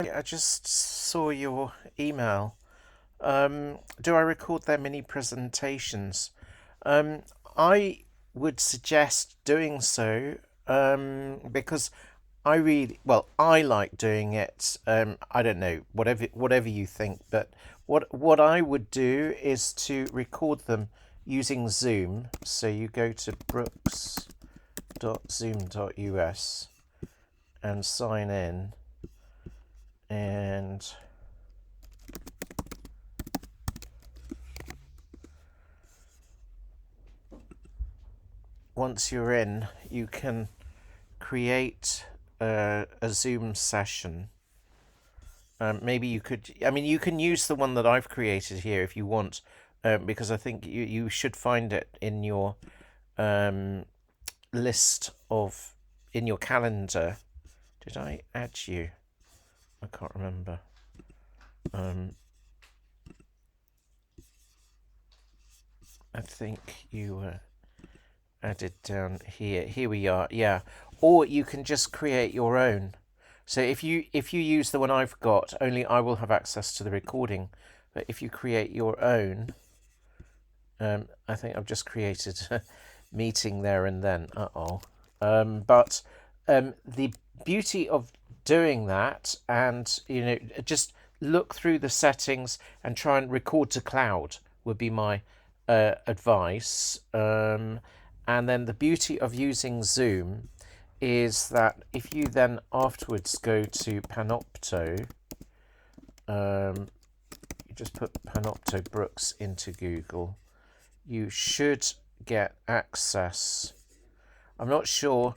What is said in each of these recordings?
Hi, I just saw your email. Do I record their mini presentations? Um, I would suggest doing so because I like doing it. I don't know, whatever you think, but what I would do is to record them using Zoom. So you go to brooks.zoom.us and sign in, and once you're in, you can create a Zoom session. Maybe you could, I mean, you can use the one that I've created here if you want, because I think you should find it in your um, list of, in your calendar. Did I add you? I can't remember. Um, I think you were added down here. Here we are. Yeah. Or you can just create your own. So if you use the one I've got, only I will have access to the recording. But if you create your own, I think I've just created a meeting there and then. But the beauty of doing that, and just look through the settings and try and record to cloud would be my advice. And then the beauty of using Zoom is that if you then afterwards go to Panopto, you just put Panopto Brooks into Google, you should get access. I'm not sure.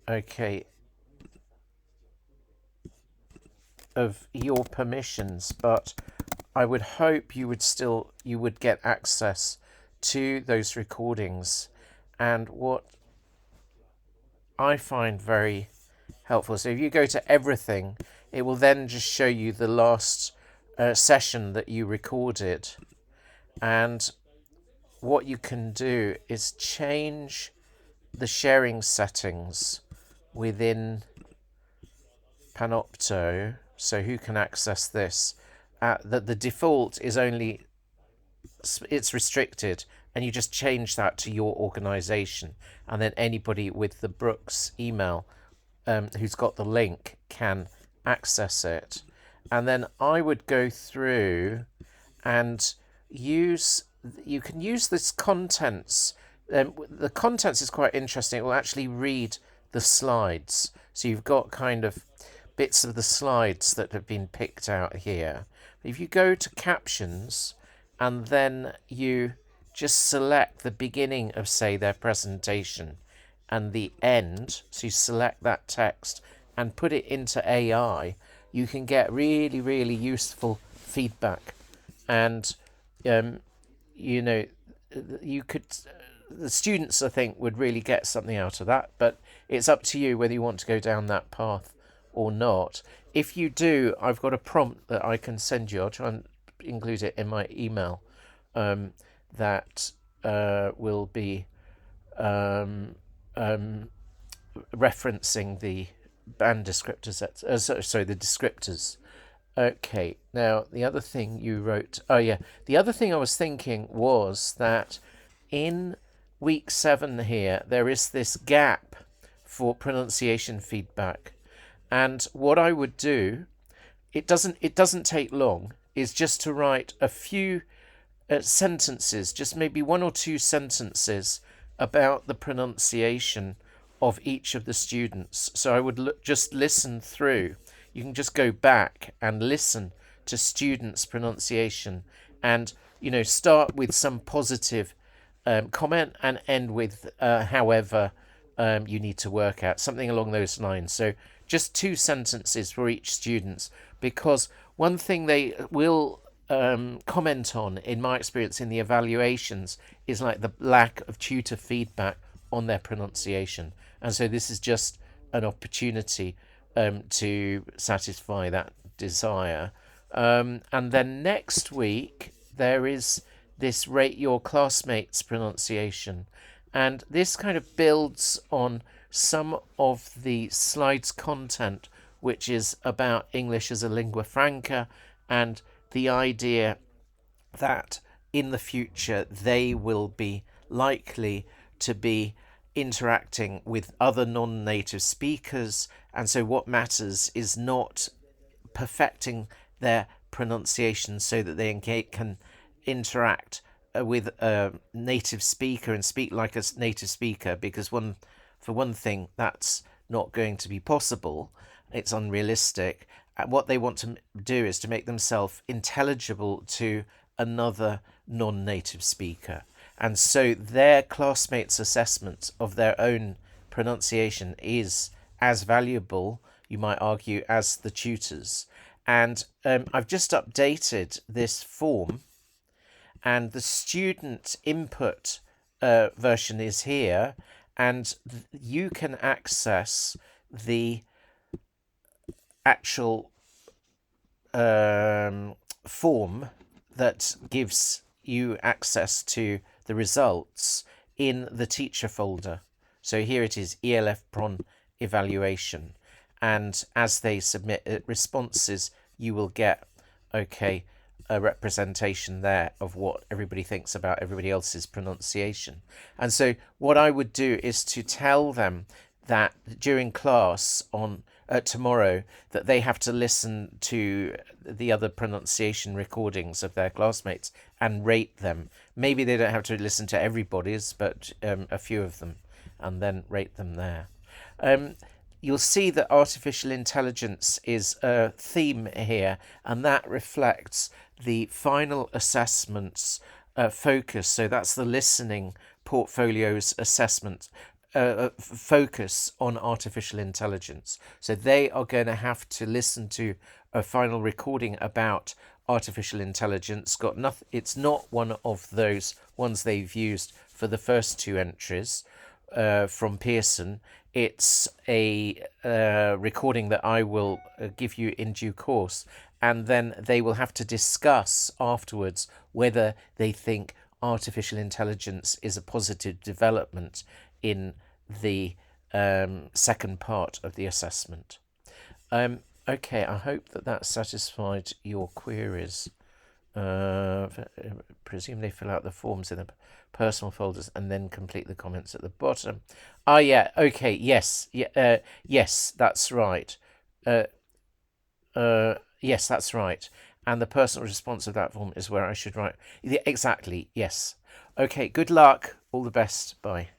Okay, of your permissions, but I would hope you would get access to those recordings. And what I find very helpful, so if you go to everything, it will then just show you the last session that you recorded. And what you can do is change the sharing settings within Panopto, so who can access this. That the default is only, it's restricted, and you just change that to your organization, and then anybody with the Brooks email who's got the link can access it. And then I would go through and use, you can use this contents. The contents is quite interesting. It will actually read the slides, so you've got kind of bits of the slides that have been picked out here. If you go to captions and then you just select the beginning of, say, their presentation and the end, so you select that text and put it into AI, you can get really, really useful feedback. And you know, you could, the students, I think, would really get something out of that, but it's up to you whether you want to go down that path or not. If you do, I've got a prompt that I can send you. I'll try and include it in my email, that will be um, um, referencing the band descriptors. Sorry, the descriptors. Okay, now the other thing you wrote. Oh, yeah. The other thing I was thinking was that in week 7 here, there is this gap for pronunciation feedback. And what I would do, it doesn't take long, is just to write a few sentences, just maybe one or two sentences about the pronunciation of each of the students. So I would just listen through. You can just go back and listen to students' pronunciation, and start with some positive comment and end with however you need to work at something along those lines. So just two sentences for each student, because one thing they will comment on, in my experience in the evaluations, is like the lack of tutor feedback on their pronunciation. And so this is just an opportunity to satisfy that desire. And then next week, there is this rate your classmates' pronunciation. And this kind of builds on some of the slides content which is about English as a lingua franca and the idea that in the future they will be likely to be interacting with other non-native speakers, and so what matters is not perfecting their pronunciation so that they can interact with a native speaker and speak like a native speaker, because for one thing, that's not going to be possible. It's unrealistic. And what they want to do is to make themselves intelligible to another non-native speaker. And so their classmates' assessment of their own pronunciation is as valuable, you might argue, as the tutors. And I've just updated this form, and the student input version is here, and you can access the actual form that gives you access to the results in the teacher folder. So here it is, ELF Pron evaluation, and as they submit responses, you will get a representation there of what everybody thinks about everybody else's pronunciation. And so what I would do is to tell them that during class on tomorrow, that they have to listen to the other pronunciation recordings of their classmates and rate them. Maybe they don't have to listen to everybody's, but a few of them, and then rate them there. You'll see that artificial intelligence is a theme here, and that reflects the final assessment's focus. So that's the listening portfolio's assessment focus on artificial intelligence. So they are going to have to listen to a final recording about artificial intelligence. It's not one of those ones they've used for the first two entries from Pearson. It's a recording that I will give you in due course, and then they will have to discuss afterwards whether they think artificial intelligence is a positive development in the second part of the assessment. Okay, I hope that satisfied your queries. Presume they fill out the forms in the personal folders and then complete the comments at the bottom. Yeah, okay, yes, yes, that's right. Yes, that's right. And the personal response of that form is where I should write. Exactly, yes. Okay, good luck. All the best. Bye.